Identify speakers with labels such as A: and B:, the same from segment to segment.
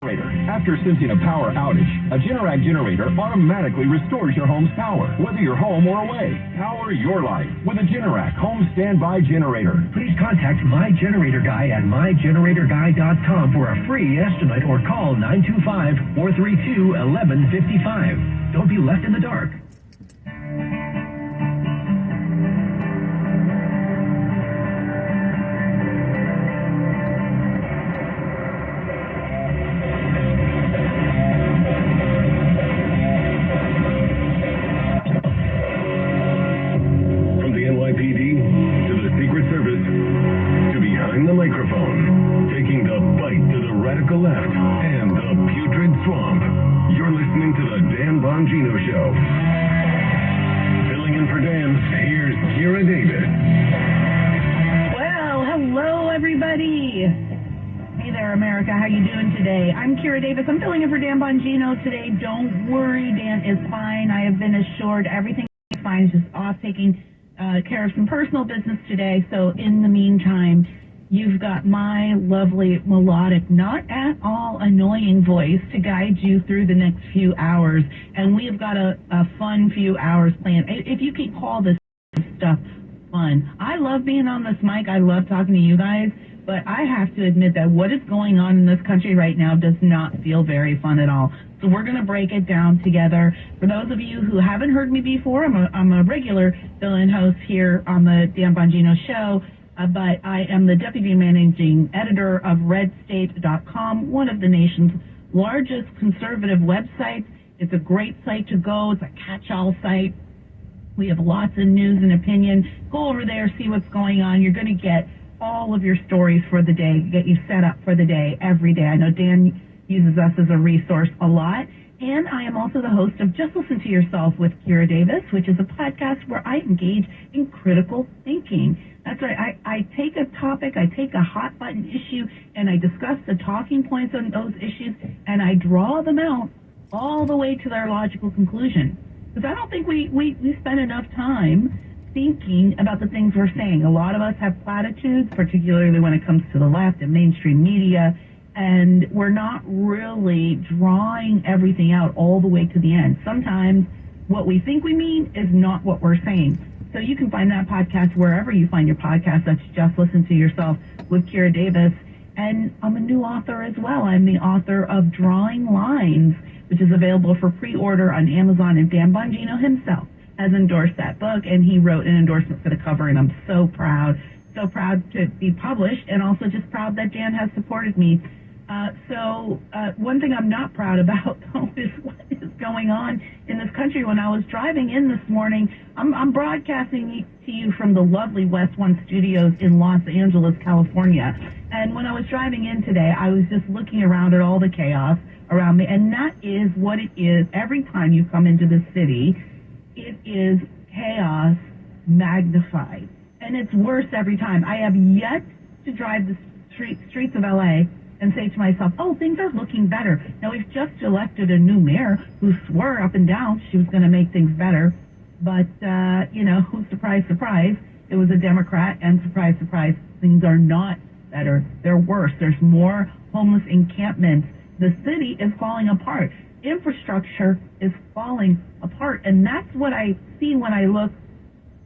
A: After sensing a power outage, a Generac generator automatically restores your home's power, whether you're home or away. Power your life with a Generac home standby generator.
B: Please contact My Generator Guy at mygeneratorguy.com for a free estimate or call 925-432-1155. Don't be left in the dark.
C: I'm filling in for Dan Bongino today. Don't worry, Dan is fine. I have been assured everything is fine. He's just off taking care of some personal business today. So in the meantime, you've got my lovely, melodic, not at all annoying voice to guide you through the next few hours. And we have got a fun few hours planned. If you can call this stuff fun. I love being on this mic. I love talking to you guys. But I have to admit that what is going on in this country right now does not feel very fun at all. So we're going to break it down together. For those of you who haven't heard me before, I'm a regular fill-in host here on the Dan Bongino Show, but I am the Deputy Managing Editor of RedState.com, one of the nation's largest conservative websites. It's a great site to go. It's a catch-all site. We have lots of news and opinion. Go over there, see what's going on. You're going to get all of your stories for the day, get you set up for the day every day. I know Dan uses us as a resource a lot. And I am also the host of Just Listen to Yourself with Kira Davis, which is a podcast where I engage in critical thinking. That's right. I take a topic, I take a hot button issue, and I discuss the talking points on those issues, and I draw them out all the way to their logical conclusion. Because I don't think we spend enough time thinking about the things we're saying. A lot of us have platitudes, particularly when it comes to the left and mainstream media, and we're not really drawing everything out all the way to the end. Sometimes what we think we mean is not what we're saying. So you can find that podcast wherever you find your podcast. That's Just Listen to Yourself with Kira Davis. And I'm a new author as well. I'm the author of Drawing Lines, which is available for pre-order on Amazon, and Dan Bongino himself has endorsed that book, and he wrote an endorsement for the cover, and I'm so proud to be published, and also just proud that Dan has supported me. One thing I'm not proud about, though, is what is going on in this country. When I was driving in this morning, I'm broadcasting to you from the lovely West One Studios in Los Angeles, California, and when I was driving in today, I was just looking around at all the chaos around me, and that is what it is every time you come into the city. It is chaos magnified, and it's worse every time. I have yet to drive the streets of LA and say to myself, oh, things are looking better. Now, we've just elected a new mayor who swore up and down she was going to make things better, but, surprise, surprise, it was a Democrat, and surprise, surprise, things are not better. They're worse. There's more homeless encampments. The city is falling apart. Infrastructure is falling apart, and that's what I see when I look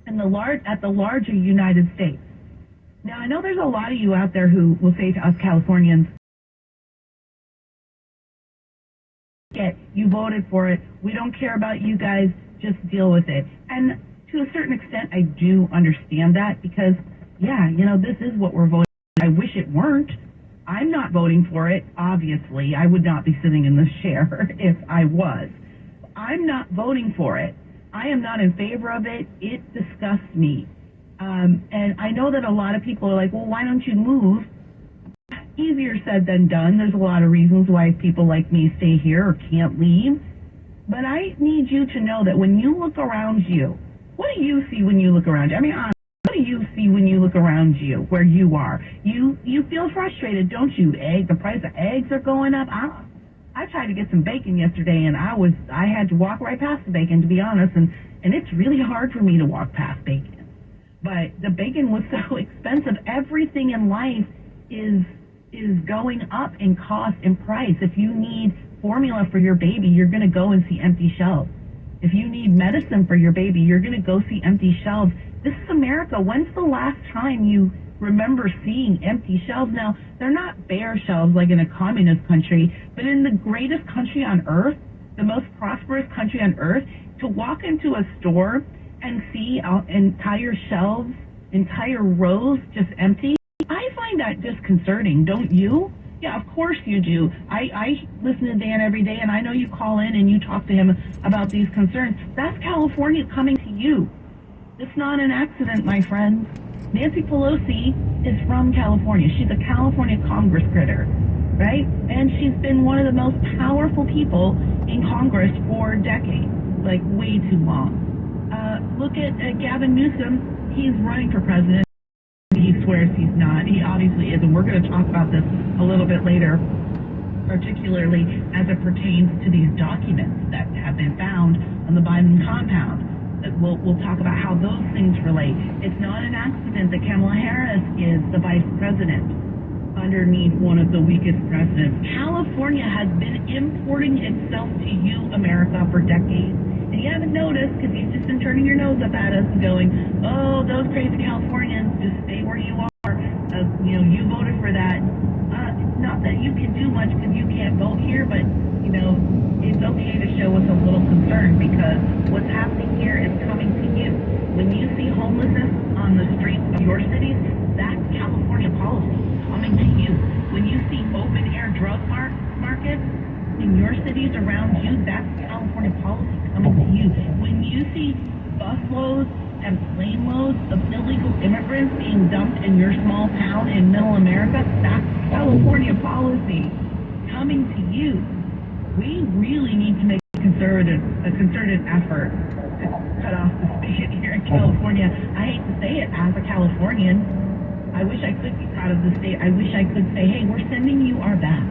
C: at the larger United States. Now, I know there's a lot of you out there who will say to us Californians, you voted for it, we don't care about you guys, just deal with it. And to a certain extent, I do understand that, because, this is what we're voting for. I wish it weren't. I'm not voting for it, obviously. I would not be sitting in this chair if I was. I'm not voting for it. I am not in favor of it. It disgusts me. And I know that a lot of people are like, well, why don't you move? Easier said than done. There's a lot of reasons why people like me stay here or can't leave. But I need you to know that when you look around you, what do you see when you look around you? I mean, honestly, what do you see when you look around you, where you are? You feel frustrated, don't you? The price of eggs are going up. I tried to get some bacon yesterday, and I had to walk right past the bacon, to be honest, and it's really hard for me to walk past bacon. But the bacon was so expensive. Everything in life is is going up in cost and price. If you need formula for your baby, you're going to go and see empty shelves. If you need medicine for your baby, you're going to go see empty shelves. This is America. When's the last time you remember seeing empty shelves? Now, they're not bare shelves like in a communist country, but in the greatest country on earth, the most prosperous country on earth, to walk into a store and see entire shelves, entire rows just empty, I find that disconcerting, don't you? Yeah, of course you do. I listen to Dan every day, and I know you call in and you talk to him about these concerns. That's California coming to you. It's not an accident, my friends. Nancy Pelosi is from California. She's a California Congress critter, right? And she's been one of the most powerful people in Congress for decades, like way too long. Look at Gavin Newsom. He's running for president. He swears he's not. He obviously is, and we're going to talk about this a little bit later, particularly as it pertains to these documents that have been found on the Biden compound. We'll talk about how those things relate. It's not an accident that Kamala Harris is the vice president underneath one of the weakest presidents. California has been importing itself to you, America, for decades. And you haven't noticed because you've just been turning your nose up at us and going, oh, those crazy Californians, just stay where you are. You voted for that. Not that you can do much because you can't vote here, but, it's okay to show us a little concern because what's happening here is coming to you. When you see homelessness on the streets of your cities, that's California policy coming to you. When you see open-air drug markets in your cities around you, that's California policy coming to you. When you see busloads and plane loads of illegal immigrants being dumped in your small town in middle America, that's California policy coming to you. We really need to make a concerted effort to cut off the spigot here in California. I hate to say it as a Californian. I wish I could be proud of the state. I wish I could say, hey, we're sending you our best.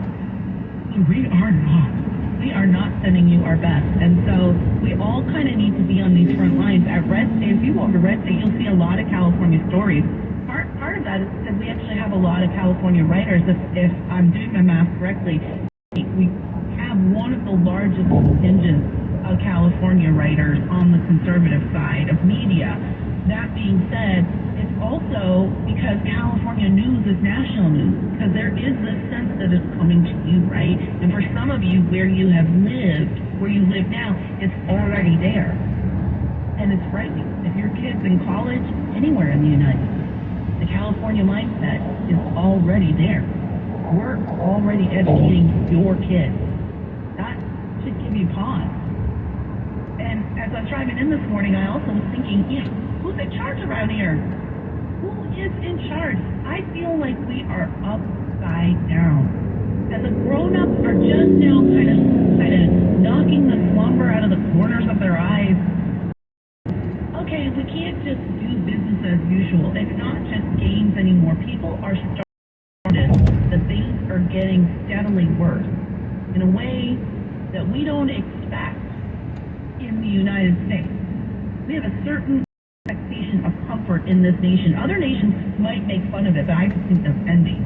C: We are not. We are not sending you our best. And so we all kind of need to be on these front lines. At Red State, if you go over Red State, you'll see a lot of California stories. Part of that is because we actually have a lot of California writers. If I'm doing my math correctly, we have one of the largest contingents of California writers on the conservative side of media. That being said, it's also because California news is national news, because there is this sense that it's coming to you, right? And for some of you, where you have lived, where you live now, it's already there. And it's frightening. If your kid's in college, anywhere in the United States, the California mindset is already there. We're already educating your kids. That should give you pause. And as I was driving in this morning, I also was thinking, who's in charge around here? Who is in charge? I feel like we are upside down. And the grown-ups are just now kind of knocking the slumber out of the corners of their eyes. Okay, we can't just do business as usual. It's not just games anymore. People are starting that things are getting steadily worse in a way that we don't expect in the United States. We have a certain expectation of comfort in this nation. Other nations might make fun of it, but I just think that's envy.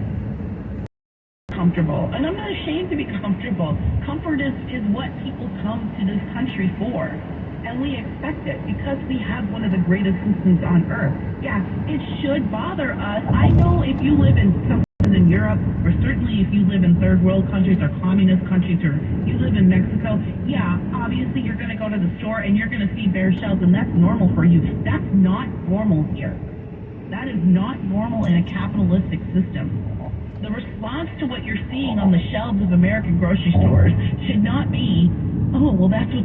C: Comfortable. And I'm not ashamed to be comfortable. Comfort is what people come to this country for. And we expect it because we have one of the greatest systems on earth. Yeah, it should bother us. I know if you live in some in Europe, or certainly if you live in third world countries or communist countries, or you live in Mexico, yeah, obviously you're going to go to the store and you're going to see bare shelves, and that's normal for you. That's not normal here. That is not normal in a capitalistic system. The response to what you're seeing on the shelves of American grocery stores should not be, oh, well, that's what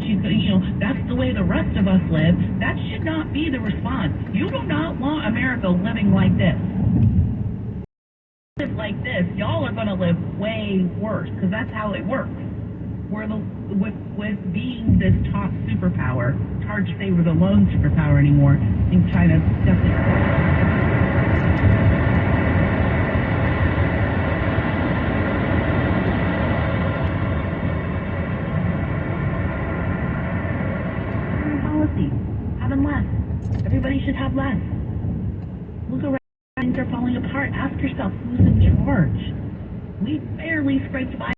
C: that's the way the rest of us live. That should not be the response. You do not want America living like this. Live like this, y'all are going to live way worse, because that's how it works. With being this top superpower, it's hard to say we're the lone superpower anymore. I think China's definitely. Having less. Everybody should have less. Look around, things are falling apart. Ask yourself, who's in charge? We barely scraped by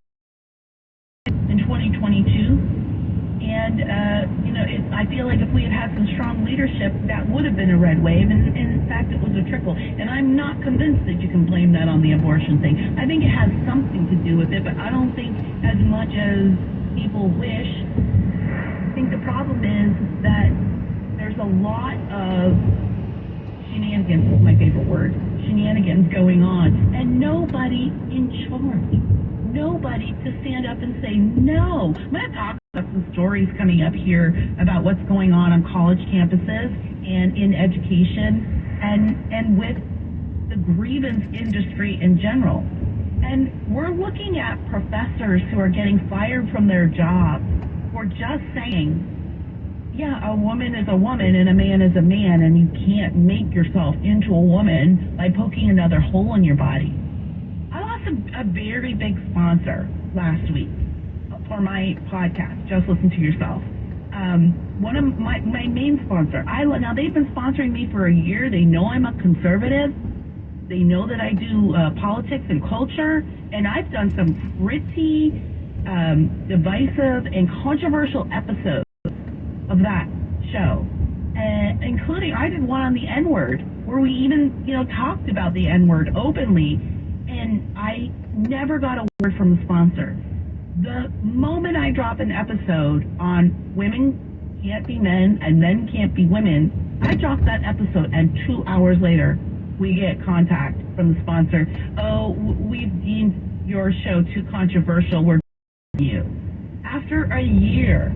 C: in 2022. And, I feel like if we had had some strong leadership, that would have been a red wave. And in fact, it was a trickle. And I'm not convinced that you can blame that on the abortion thing. I think it has something to do with it, but I don't think as much as people wish. I think the problem is that there's a lot of shenanigans, is my favorite word, shenanigans going on, and nobody in charge. Nobody to stand up and say no. I'm going to talk about some stories coming up here about what's going on college campuses and in education and with the grievance industry in general. And we're looking at professors who are getting fired from their jobs for just saying, yeah, a woman is a woman and a man is a man, and you can't make yourself into a woman by poking another hole in your body. I lost a very big sponsor last week for my podcast, Just Listen to Yourself. One of my main sponsor. Now they've been sponsoring me for a year. They know I'm a conservative. They know that I do politics and culture, and I've done some pretty divisive and controversial episodes of that show, including I did one on the N-word, where we even talked about the N-word openly. And I never got a word from the sponsor. The moment I drop an episode on women can't be men and men can't be women, I drop that episode, and 2 hours later, we get contact from the sponsor. Oh, we've deemed your show too controversial. We're you. After a year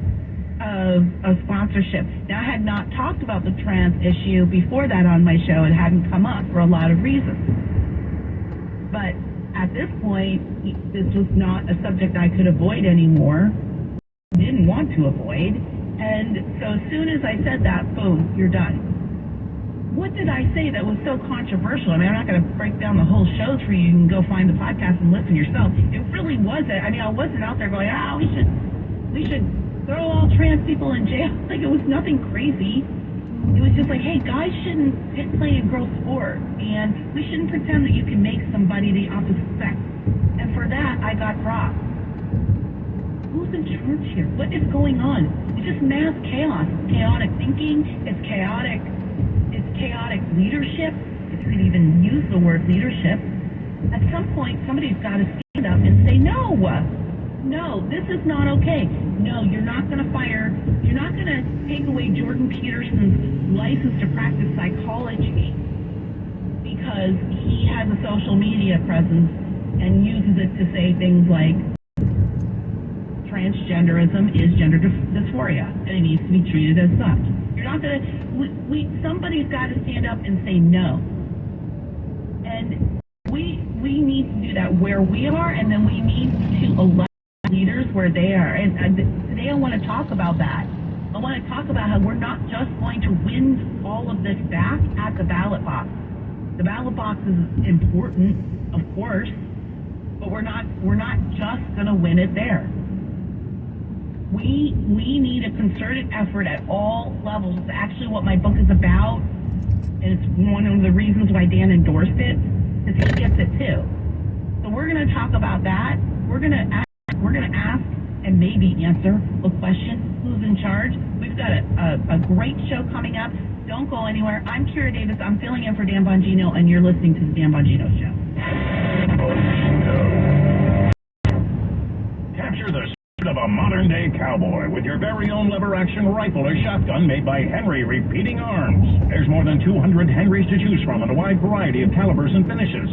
C: of sponsorship. Now, I had not talked about the trans issue before that on my show. It hadn't come up for a lot of reasons. But at this point, this was not a subject I could avoid anymore. Didn't want to avoid. And so as soon as I said that, boom, you're done. What did I say that was so controversial? I mean, I'm not going to break down the whole shows for you. You can go find the podcast and listen yourself. It really wasn't. I mean, I wasn't out there going, we should throw all trans people in jail. Like, it was nothing crazy. It was just like, hey, guys shouldn't play a gross sport, and we shouldn't pretend that you can make somebody the opposite sex. And for that, I got dropped. Who's in charge here? What is going on? It's just mass chaos. It's chaotic thinking. It's chaotic leadership. If you could even use the word leadership. At some point, somebody's got to stand up and say, no, this is not okay. No, you're not going to take away Jordan Peterson's license to practice psychology because he has a social media presence and uses it to say things like transgenderism is gender dysphoria and it needs to be treated as such. You're not going to, somebody's got to stand up and say no. And we need to do that where we are, and then we need to elect leaders where they are. And today I want to talk about that. I want to talk about how we're not just going to win all of this back at the ballot box. The ballot box is important, of course, but we're not just going to win it there. We need a concerted effort at all levels. It's actually what my book is about, and it's one of the reasons why Dan endorsed it, because he gets it too. So we're going to talk about that. We're going to ask and maybe answer a question: who's in charge? We've got a great show coming up. Don't go anywhere. I'm Kira Davis. I'm filling in for Dan Bongino, and you're listening to the Dan Bongino Show.
A: Capture the spirit of a modern-day cowboy with your very own lever-action rifle or shotgun made by Henry Repeating Arms. There's more than 200 Henrys to choose from and a wide variety of calibers and finishes.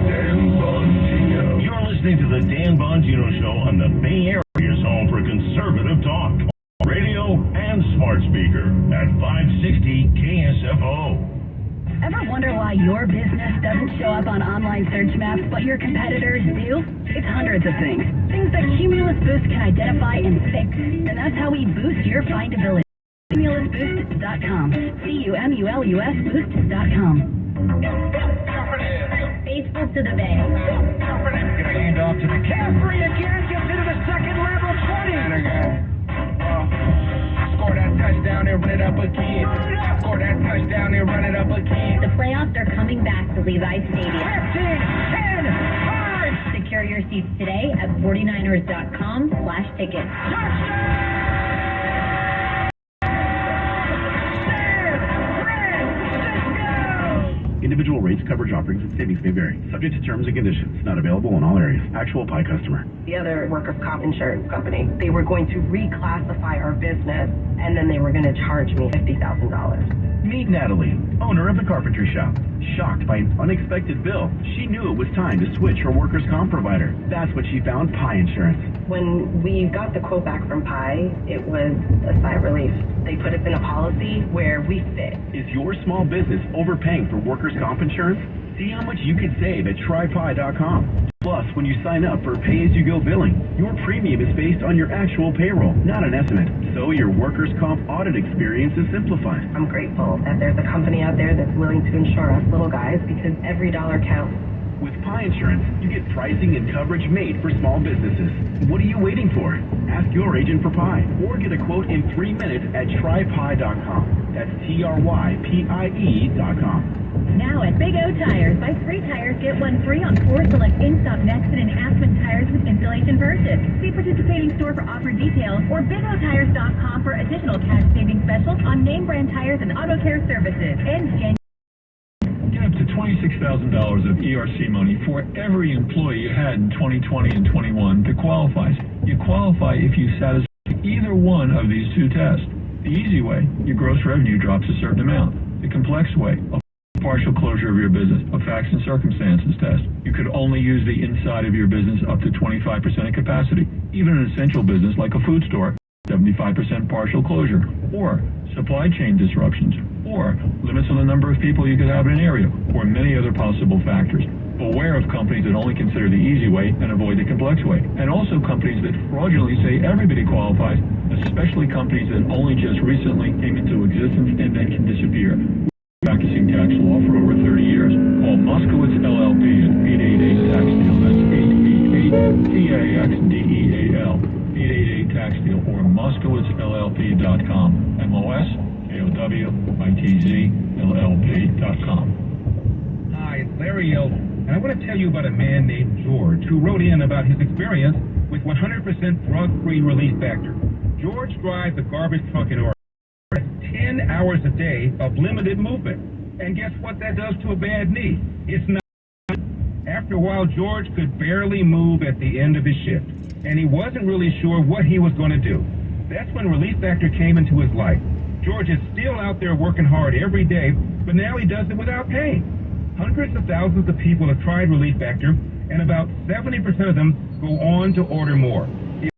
A: Dan Bongino. You're listening to the Dan Bongino Show on the Bay Area's home for conservative talk. Radio and smart speaker at 560 KSFO.
D: Ever wonder why your business doesn't show up on online search maps, but your competitors do? It's hundreds of things. Things that Cumulus Boost can identify and fix. And that's how we boost your findability. CumulusBoost.com. CUMULUS Boost.com. Facebook to the Bay.
B: Get a handoff to the Caffrey again. Gets into the second level. 20.
E: And again. Score that touchdown and run it up again. Score that touchdown and run it up again.
D: The playoffs are coming back to Levi's Stadium.
B: 15, 10, 5.
D: Secure your seats today at 49ers.com/tickets.
F: Individual rates, coverage offerings, and savings may vary. Subject to terms and conditions. Not available in all areas. Actual Pi customer.
G: The other workers' comp insurance company, they were going to reclassify our business, and then they were going to charge me $50,000.
F: Meet Natalie, owner of the carpentry shop. Shocked by an unexpected bill, she knew it was time to switch her workers' comp provider. That's when she found Pi Insurance.
G: When we got the quote back from Pi, it was a sigh of relief. They put us in a policy where we fit.
F: Is your small business overpaying for workers' comp insurance? See how much you could save at trypi.com. Plus, when you sign up for pay-as-you-go billing, your premium is based on your actual payroll, not an estimate. So your workers' comp audit experience is simplified.
G: I'm grateful that there's a company out there that's willing to insure us little guys because every dollar counts.
F: With Pi Insurance, you get pricing and coverage made for small businesses. What are you waiting for? Ask your agent for Pi or get a quote in 3 minutes at trypi.com. That's TRYPIE.com.
D: Now at Big O Tires, buy 3 tires, get 1 free on 4 select in-stock Nexon and Aspen tires with installation purchase. See participating store for offer details or BigOTires.com for additional cash saving specials on name brand tires and auto care services. Ends January.
H: Get up to $26,000 of ERC money for every employee you had in 2020 and 21 that qualifies. You qualify if you satisfy either one of these 2 tests. The easy way, your gross revenue drops a certain amount. The complex way, a partial closure of your business, a facts and circumstances test. You could only use the inside of your business up to 25% of capacity. Even an essential business like a food store, 75% partial closure, or supply chain disruptions, or limits on the number of people you could have in an area, or many other possible factors. Beware of companies that only consider the easy way and avoid the complex way, and also companies that fraudulently say everybody qualifies, especially companies that only just recently came into existence and then can disappear. Practicing tax law for over 30 years. Call Moskowitz LLP at 888-TAX-DEAL. That's 888-TAXDEAL. 888-TAX-DEAL or MoskowitzLLP.com. MOSKOWITZLLP.com.
I: Hi, it's Larry Elder, and I want to tell you about a man named George who wrote in about his experience with 100% drug-free Relief Factor. George drives a garbage truck in Oregon. 10 hours a day of limited movement. And guess what that does to a bad knee? It's not. After a while, George could barely move at the end of his shift, and he wasn't really sure what he was going to do. That's when Relief Factor came into his life. George is still out there working hard every day, but now he does it without pain. Hundreds of thousands of people have tried Relief Factor, and about 70% of them go on to order more. In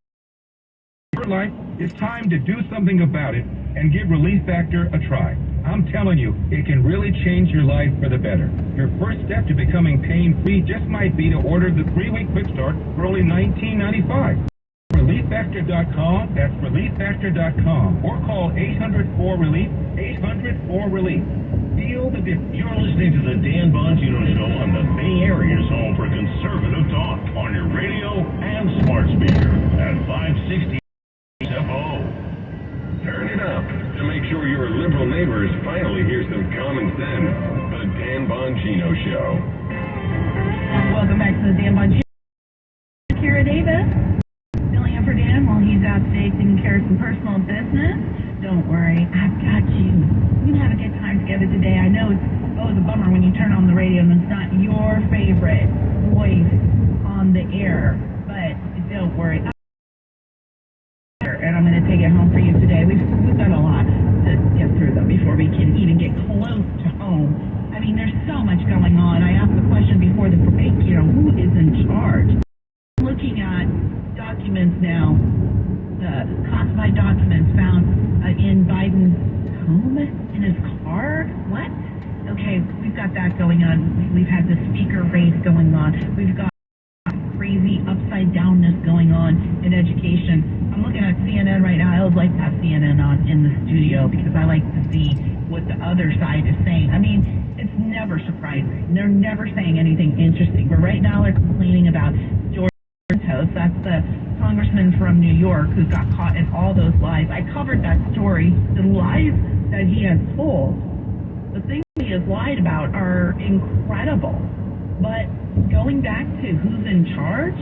I: your life, it's time to do something about it and give Relief Factor a try. I'm telling you, it can really change your life for the better. Your first step to becoming pain-free just might be to order the 3-week quick start for only $19.95. ReliefFactor.com, that's ReliefFactor.com, or call 800-4-RELIEF, 800-4-RELIEF. Feel the difference.
A: You're listening to the Dan Bongino Show on the Bay Area's home for conservative talk on your radio and smart speaker at 560 FO. Turn it up to make sure your liberal neighbors finally hear some common sense. The Dan Bongino Show.
C: Welcome back to the Dan Bongino Show. Kira Davis, filling in for Dan while he's out today taking care of some personal business. Don't worry, I've got you. We're going to have a good time together today. I know it's a bummer when you turn on the radio and it's not your favorite voice on the air, but don't worry. And I'm going to take it home for you today. We've got a lot to get through, though, before we can even get close to home. I mean, going on. We've had the speaker race going on. We've got crazy upside downness going on in education. I'm looking at CNN right now. I would like to have CNN on in the studio because I like to see what the other side is saying. I mean, it's never surprising. They're never saying anything interesting. But right now they're complaining about George Santos. That's the congressman from New York who got caught in all those lies. I covered that story. The lies that he has told, the things he has lied about are incredible. But going back to who's in charge,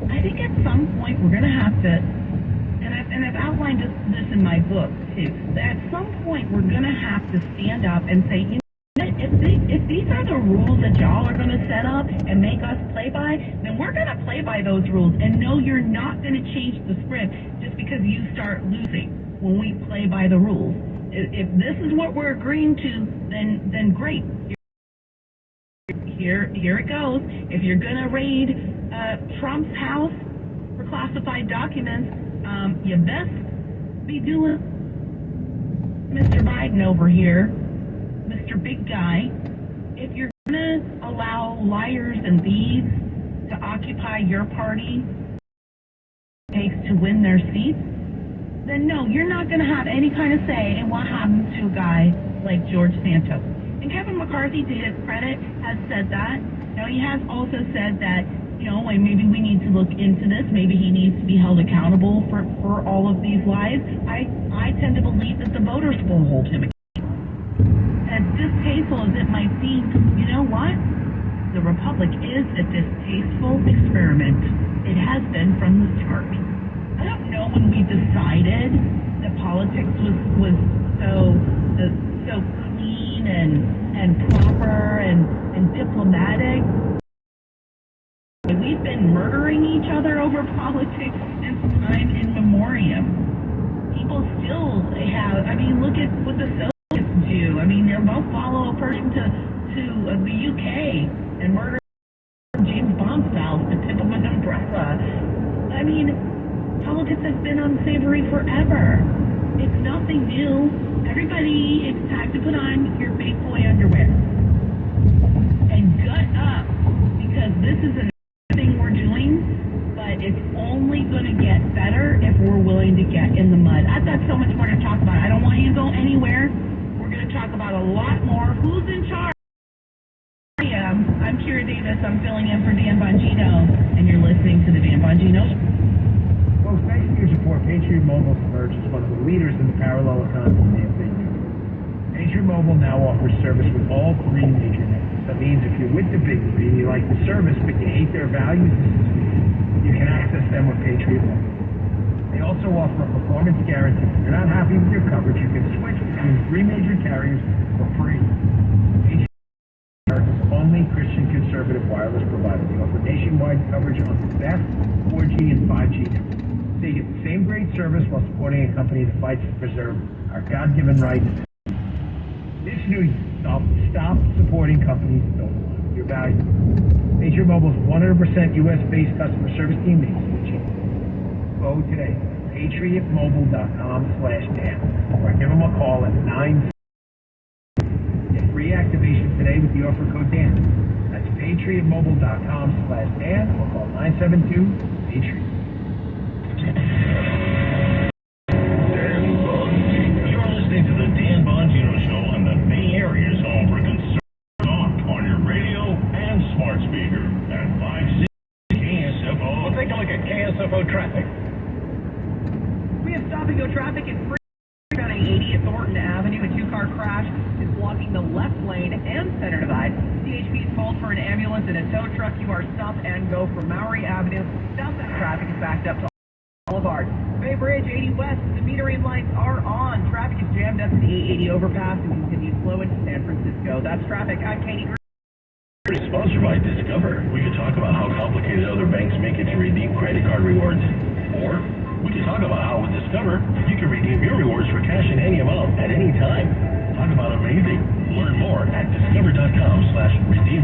C: I think at some point we're going to have to, and I've outlined this in my book too, that at some point we're going to have to stand up and say, you know, if these are the rules that y'all are going to set up and make us play by, then we're going to play by those rules. And no, you're not going to change the script just because you start losing when we play by the rules. If this is what we're agreeing to, then great. Here it goes. If you're going to raid Trump's house for classified documents, you best be doing Mr. Biden over here, Mr. Big Guy. If you're going to allow liars and thieves to occupy your party takes to win their seats, then no, you're not going to have any kind of say in what happens to a guy like George Santos. And Kevin McCarthy, to his credit, has said that. Now, he has also said that, you know, maybe we need to look into this. Maybe he needs to be held accountable for all of these lies. I tend to believe that the voters will hold him accountable. As distasteful as it might seem, you know what? The Republic is a distasteful experiment. It has been from the start. I don't know when we decided that politics was so clean and proper and diplomatic. We've been murdering each other over politics since time immemorial. People still have, I mean, look at what the Soviets do. I mean, they'll both follow a person to the UK and murder James Bond style at the tip of an umbrella. I mean, politics has been unsavory forever. It's nothing new. Everybody, it's time to put on your big boy underwear and gut up, because this is a thing we're doing, but it's only going to get better if we're willing to get in the mud. I've got so much more to talk about. I don't want you to go anywhere. We're going to talk about a lot more. Who's in charge? I'm Kira Davis. I'm filling in for Dan Bongino, and you're listening to the Dan Bongino Show.
B: Well, thanks to your support, Patriot Mobile emerged as one of the leaders in the parallel economy they do. Patriot Mobile now offers service with all three major networks. That means if you're with the big three and you like the service but you hate their values, you can access them with Patriot Mobile. They also offer a performance guarantee. If you're not happy with your coverage, you can switch between three major carriers for free. Patriot is America's only Christian conservative wireless provider. They offer nationwide coverage on the best 4G and 5G networks. So you get the same great service while supporting a company that fights to preserve our God-given rights. This new year, stop supporting companies that don't want your value. Patriot Mobile's 100% U.S.-based customer service team makes switching. Go today, patriotmobile.com/Dan, or give them a call at 9. Get free activation today with the offer code Dan. That's patriotmobile.com/Dan, or call 972-PATRIOT.
A: You're listening to the Dan Bongino Show on the Bay Area's home for conservative talk on your radio and smart speaker at 560 KSFO.
E: Let's take a look at KSFO traffic.
G: We have stop-and-go traffic in Freeway 80 at Thornton Avenue. A two-car crash is blocking the left lane and center divide. CHP is called for an ambulance and a tow truck. You are stop and go from Maury Avenue. Southbound traffic is backed up to Boulevard. Bay Bridge 80 West, the metering lights are on. Traffic is jammed up to the 880 overpass and continues slow into San Francisco. That's traffic. I'm Katie Green.
A: Sponsored by Discover. We could talk about how complicated other banks make it to redeem credit card rewards. Or we could talk about how with Discover, you can redeem your rewards for cash in any amount at any time. Talk about amazing. Learn more at discover.com/redeem.